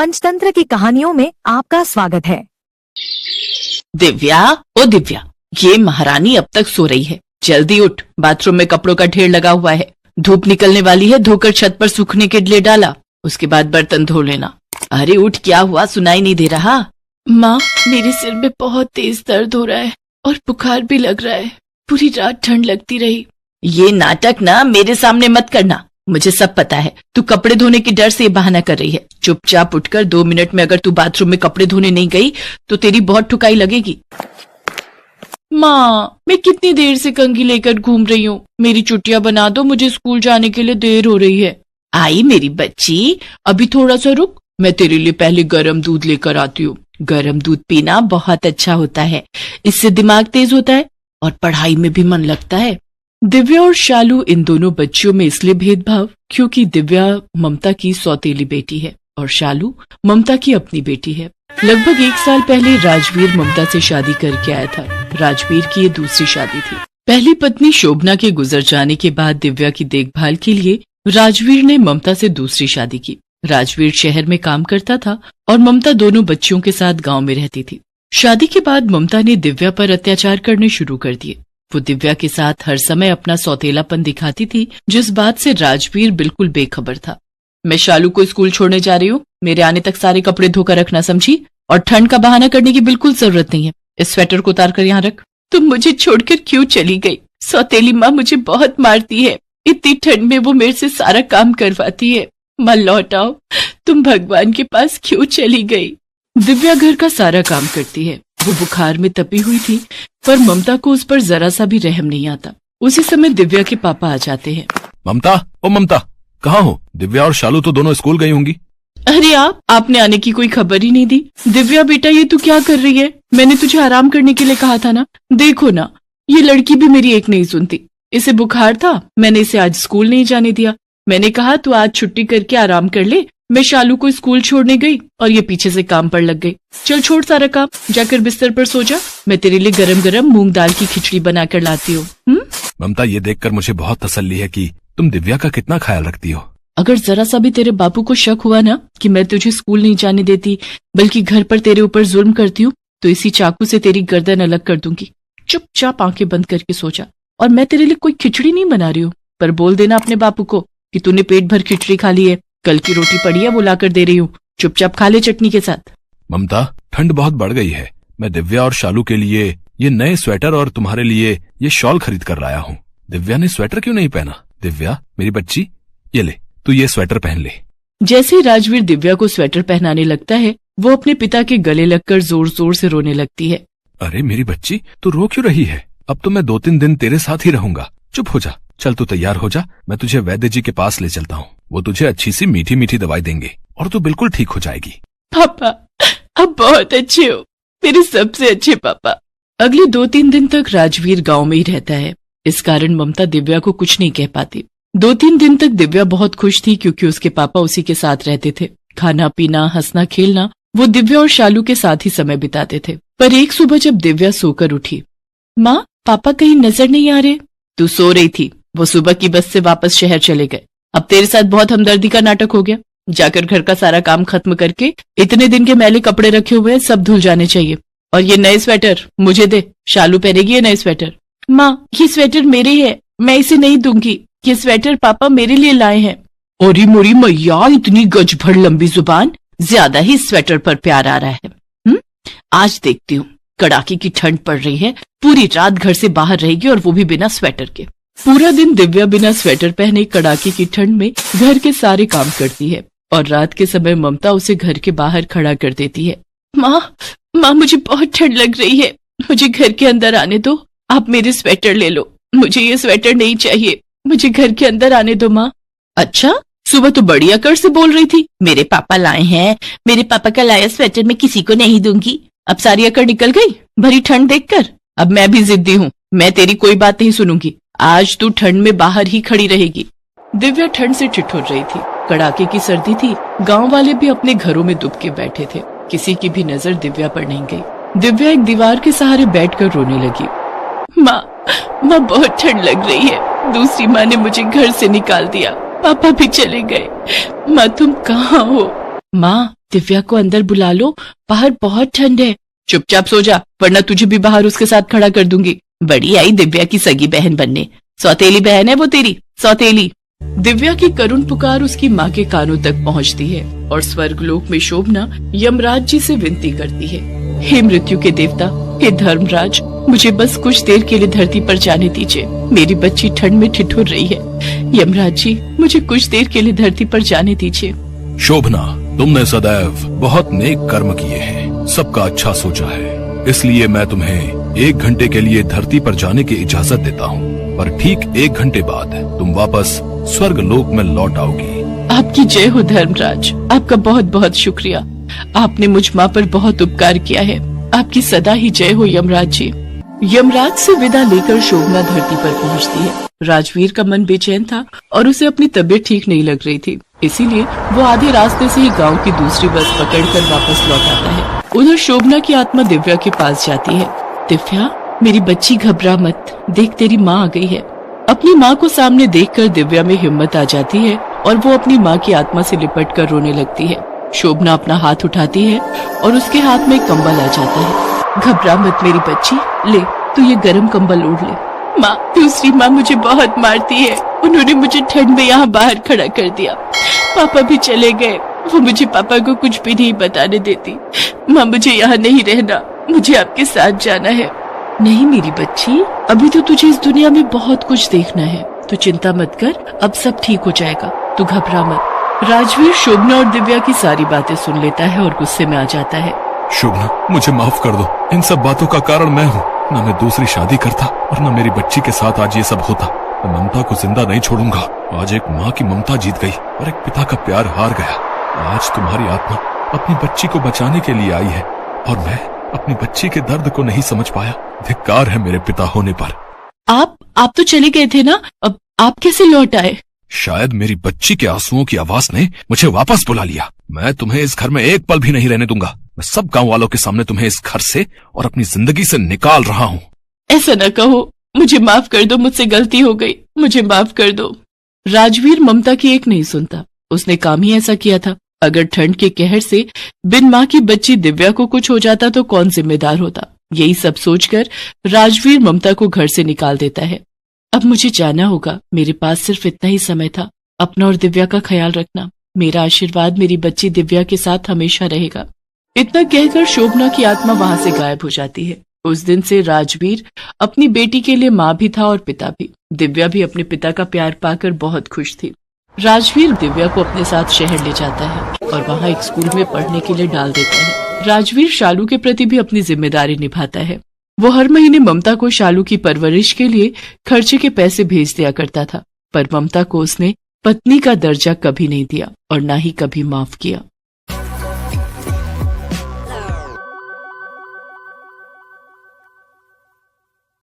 पंचतंत्र की कहानियों में आपका स्वागत है। दिव्या, ओ दिव्या, ये महारानी अब तक सो रही है। जल्दी उठ, बाथरूम में कपड़ों का ढेर लगा हुआ है। धूप निकलने वाली है, धोकर छत पर सूखने के लिए डाला, उसके बाद बर्तन धो लेना। अरे उठ, क्या हुआ, सुनाई नहीं दे रहा? माँ, मेरे सिर में बहुत तेज दर्द हो रहा है और बुखार भी लग रहा है। पूरी रात ठंड लगती रही। ये नाटक ना मेरे सामने मत करना, मुझे सब पता है। तू कपड़े धोने के डर से ये बहाना कर रही है। चुपचाप उठकर 2 मिनट में अगर तू बाथरूम में कपड़े धोने नहीं गई तो तेरी बहुत ठुकाई लगेगी। माँ, मैं कितनी देर से कंघी लेकर घूम रही हूँ। मेरी चुटिया बना दो, मुझे स्कूल जाने के लिए देर हो रही है। आई मेरी बच्ची, अभी थोड़ा सा रुक, मैं तेरे लिए पहले गर्म दूध लेकर आती हूँ। गर्म दूध पीना बहुत अच्छा होता है, इससे दिमाग तेज होता है और पढ़ाई में भी मन लगता है। दिव्या और शालू इन दोनों बच्चियों में इसलिए भेदभाव क्योंकि दिव्या ममता की सौतेली बेटी है और शालू ममता की अपनी बेटी है। लगभग 1 साल पहले राजवीर ममता से शादी करके आया था। राजवीर की ये दूसरी शादी थी। पहली पत्नी शोभना के गुजर जाने के बाद दिव्या की देखभाल के लिए राजवीर ने ममता से दूसरी शादी की। राजवीर शहर में काम करता था और ममता दोनों बच्चियों के साथ गांव में रहती थी। शादी के बाद ममता ने दिव्या पर अत्याचार करने शुरू कर दिए। वो दिव्या के साथ हर समय अपना सौतेलापन दिखाती थी, जिस बात से राजवीर बिल्कुल बेखबर था। मैं शालू को स्कूल छोड़ने जा रही हूँ, मेरे आने तक सारे कपड़े धोकर रखना, समझी? और ठंड का बहाना करने की बिल्कुल जरूरत नहीं है। इस स्वेटर को उतार कर यहाँ रख। तुम मुझे छोड़कर क्यों चली गई? सौतेली माँ मुझे बहुत मारती है। इतनी ठंड में वो मेरे से सारा काम करवाती है। माँ लौट आओ, तुम भगवान के पास क्यों चली गई? दिव्या घर का सारा काम करती है। वो बुखार में तपी हुई थी, पर ममता को उस पर जरा सा भी रहम नहीं आता। उसी समय दिव्या के पापा आ जाते हैं। ममता, ओ ममता, कहाँ हो? दिव्या और शालू तो दोनों स्कूल गई होंगी। अरे आपने आने की कोई खबर ही नहीं दी। दिव्या बेटा, ये तू क्या कर रही है? मैंने तुझे आराम करने के लिए कहा था ना। देखो ना, ये लड़की भी मेरी एक नहीं सुनती। इसे बुखार था, मैंने इसे आज स्कूल नहीं जाने दिया। मैंने कहा तू आज छुट्टी करके आराम कर ले। मैं शालू को स्कूल छोड़ने गई और ये पीछे से काम पर लग गई। चल छोड़ सारा काम, जाकर बिस्तर पर सो जा। मैं तेरे लिए गरम गरम मूंग दाल की खिचड़ी बनाकर लाती हूँ। ममता, ये देखकर मुझे बहुत तसल्ली है कि तुम दिव्या का कितना ख्याल रखती हो। अगर जरा सा भी तेरे बापू को शक हुआ ना कि मैं तुझे स्कूल नहीं जाने देती बल्कि घर पर तेरे ऊपर जुल्म करती हूँ, तो इसी चाकू से तेरी गर्दन अलग कर दूंगी। चुपचाप आंखें बंद करके सो जा। और मैं तेरे लिए कोई खिचड़ी नहीं बना रही हूँ, पर बोल देना अपने बापू को कि तूने पेट भर खिचड़ी खा ली है। कल की रोटी पड़ी है, वो लाकर दे रही हूँ, चुपचाप खा ले चटनी के साथ। ममता, ठंड बहुत बढ़ गई है। मैं दिव्या और शालू के लिए ये नए स्वेटर और तुम्हारे लिए ये शॉल खरीद कर लाया हूँ। दिव्या ने स्वेटर क्यों नहीं पहना? दिव्या मेरी बच्ची, ये ले, तू ये स्वेटर पहन ले। जैसे राजवीर दिव्या को स्वेटर पहनाने लगता है, वो अपने पिता के गले लगकर जोर जोर से रोने लगती है। अरे मेरी बच्ची, तू रो क्यों रही है? अब तो मैं 2-3 दिन तेरे साथ ही रहूंगा। चुप हो जा। चल तू तैयार हो जा, मैं तुझे वैद्य जी के पास ले चलता हूँ। वो तुझे अच्छी सी मीठी मीठी दवाई देंगे और तू बिल्कुल ठीक हो जाएगी। पापा, अब बहुत अच्छे हो, मेरे सबसे अच्छे पापा। अगले 2-3 दिन तक राजवीर गांव में ही रहता है। इस कारण ममता दिव्या को कुछ नहीं कह पाती। 2-3 दिन तक दिव्या बहुत खुश थी क्योंकि उसके पापा उसी के साथ रहते थे। खाना पीना, हंसना खेलना, वो दिव्या और शालू के साथ ही समय बिताते थे। पर एक सुबह जब दिव्या सोकर उठी, माँ, पापा कहीं नजर नहीं आ रहे? तू सो रही थी, वो सुबह की बस से वापस शहर चले गए। अब तेरे साथ बहुत हमदर्दी का नाटक हो गया। जाकर घर का सारा काम खत्म करके, इतने दिन के मैले कपड़े रखे हुए सब धुल जाने चाहिए। और ये नए स्वेटर मुझे दे, शालू पहनेगी ये नए स्वेटर। माँ, ये स्वेटर मेरे है, मैं इसे नहीं दूंगी। ये स्वेटर पापा मेरे लिए लाए हैं। और मोरी मैया, इतनी गज भर लंबी जुबान, ज्यादा ही स्वेटर पर प्यार आ रहा है। आज देखती हूँ, कड़ाके की ठंड पड़ रही है, पूरी रात घर से बाहर रहेगी और वो भी बिना स्वेटर के। पूरा दिन दिव्या बिना स्वेटर पहने कड़ाके की ठंड में घर के सारे काम करती है और रात के समय ममता उसे घर के बाहर खड़ा कर देती है। माँ, मुझे बहुत ठंड लग रही है, मुझे घर के अंदर आने दो। आप मेरे स्वेटर ले लो, मुझे ये स्वेटर नहीं चाहिए, मुझे घर के अंदर आने दो। माँ, अच्छा, सुबह तो बड़ी अकड़ से बोल रही थी, मेरे पापा लाए हैं, मेरे पापा का लाया स्वेटर मैं किसी को नहीं दूंगी। अब सारी अकड़ निकल गई भरी ठंड देखकर। अब मैं भी जिद्दी हूँ, मैं तेरी कोई बात नहीं सुनूंगी। आज तू ठंड में बाहर ही खड़ी रहेगी। दिव्या ठंड से ठिठुर रही थी। कड़ाके की सर्दी थी। गांव वाले भी अपने घरों में दुब के बैठे थे। किसी की भी नजर दिव्या पर नहीं गई। दिव्या एक दीवार के सहारे बैठकर रोने लगी। माँ, बहुत ठंड लग रही है। दूसरी माँ ने मुझे घर से निकाल दिया, पापा भी चले गए। माँ, तुम कहाँ हो? माँ, दिव्या को अंदर बुला लो, बाहर बहुत ठंड है। चुपचाप सो जा, वरना तुझे भी बाहर उसके साथ खड़ा कर दूंगी। बड़ी आई दिव्या की सगी बहन बनने, सौतेली बहन है वो तेरी, सौतेली। दिव्या की करुण पुकार उसकी माँ के कानों तक पहुँचती है और स्वर्गलोक में शोभना यमराज जी से विनती करती है, हे मृत्यु के देवता, हे धर्मराज, मुझे बस कुछ देर के लिए धरती पर जाने दीजिए। मेरी बच्ची ठंड में ठिठुर रही है। यमराज जी, मुझे कुछ देर के लिए धरती पर जाने दीजिए। शोभना, तुमने सदैव बहुत नेक कर्म किए हैं, सबका अच्छा सोचा है, इसलिए मैं तुम्हें 1 घंटे के लिए धरती पर जाने की इजाजत देता हूँ, पर ठीक 1 घंटे बाद तुम वापस स्वर्ग लोक में लौट आओगी। आपकी जय हो धर्मराज, आपका बहुत बहुत शुक्रिया। आपने मुझ माँ पर बहुत उपकार किया है। आपकी सदा ही जय हो यमराज जी। यमराज से विदा लेकर शोभना धरती पर पहुँचती है। राजवीर का मन बेचैन था और उसे अपनी तबीयत ठीक नहीं लग रही थी, इसीलिए वो आधे रास्ते से ही गांव की दूसरी बस पकड़कर वापस लौट आता है। उधर शोभना की आत्मा दिव्या के पास जाती है। दिव्या, मेरी बच्ची घबरा मत, देख तेरी माँ आ गई है। अपनी माँ को सामने देखकर दिव्या में हिम्मत आ जाती है और वो अपनी माँ की आत्मा से लिपट कर रोने लगती है। शोभना अपना हाथ उठाती है और उसके हाथ में कंबल आ जाता है। घबरा मत मेरी बच्ची, ले तू ये गर्म कंबल ओढ़ ले। माँ, दूसरी माँ मुझे बहुत मारती है, उन्होंने मुझे ठंड में यहाँ बाहर खड़ा कर दिया। पापा भी चले गए, वो मुझे पापा को कुछ भी नहीं बताने देती। माँ, मुझे यहाँ नहीं रहना, मुझे आपके साथ जाना है। नहीं मेरी बच्ची, अभी तो तुझे इस दुनिया में बहुत कुछ देखना है, तू चिंता मत कर, अब सब ठीक हो जाएगा, तू घबरा मत। राजवीर शोभना और दिव्या की सारी बातें सुन लेता है और गुस्से में आ जाता है। शोभना, मुझे माफ कर दो, इन सब बातों का कारण मैं हूँ। न मैं दूसरी शादी करता और न मेरी बच्ची के साथ आज ये सब होता। मैं ममता को जिंदा नहीं छोड़ूंगा। आज एक माँ की ममता जीत गई और एक पिता का प्यार हार गया। आज तुम्हारी आत्मा अपनी बच्ची को बचाने के लिए आई है और मैं अपनी बच्ची के दर्द को नहीं समझ पाया। धिक्कार है मेरे पिता होने पर। आप तो चले गए थे ना, अब आप कैसे लौट आए? शायद मेरी बच्ची के आंसुओं की आवाज ने मुझे वापस बुला लिया। मैं तुम्हें इस घर में एक पल भी नहीं रहने दूंगा। मैं सब गांव वालों के सामने तुम्हें इस घर से और अपनी जिंदगी से निकाल रहा हूँ। ऐसा न कहो, मुझे माफ कर दो, मुझसे गलती हो गई, मुझे माफ कर दो। राजवीर ममता की एक नहीं सुनता, उसने काम ही ऐसा किया था। अगर ठंड के कहर से बिन माँ की बच्ची दिव्या को कुछ हो जाता तो कौन जिम्मेदार होता। यही सब सोचकर राजवीर ममता को घर से निकाल देता है। अब मुझे जाना होगा, मेरे पास सिर्फ इतना ही समय था। अपना और दिव्या का ख्याल रखना। मेरा आशीर्वाद मेरी बच्ची दिव्या के साथ हमेशा रहेगा। इतना कहकर शोभना की आत्मा वहां से गायब हो जाती है। उस दिन से राजवीर अपनी बेटी के लिए माँ भी था और पिता भी। दिव्या भी अपने पिता का प्यार पाकर बहुत खुश थी। राजवीर दिव्या को अपने साथ शहर ले जाता है और वहाँ एक स्कूल में पढ़ने के लिए डाल देता है। राजवीर शालू के प्रति भी अपनी जिम्मेदारी निभाता है। वो हर महीने ममता को शालू की परवरिश के लिए खर्चे के पैसे भेज दिया करता था, पर ममता को उसने पत्नी का दर्जा कभी नहीं दिया और ना ही कभी माफ किया।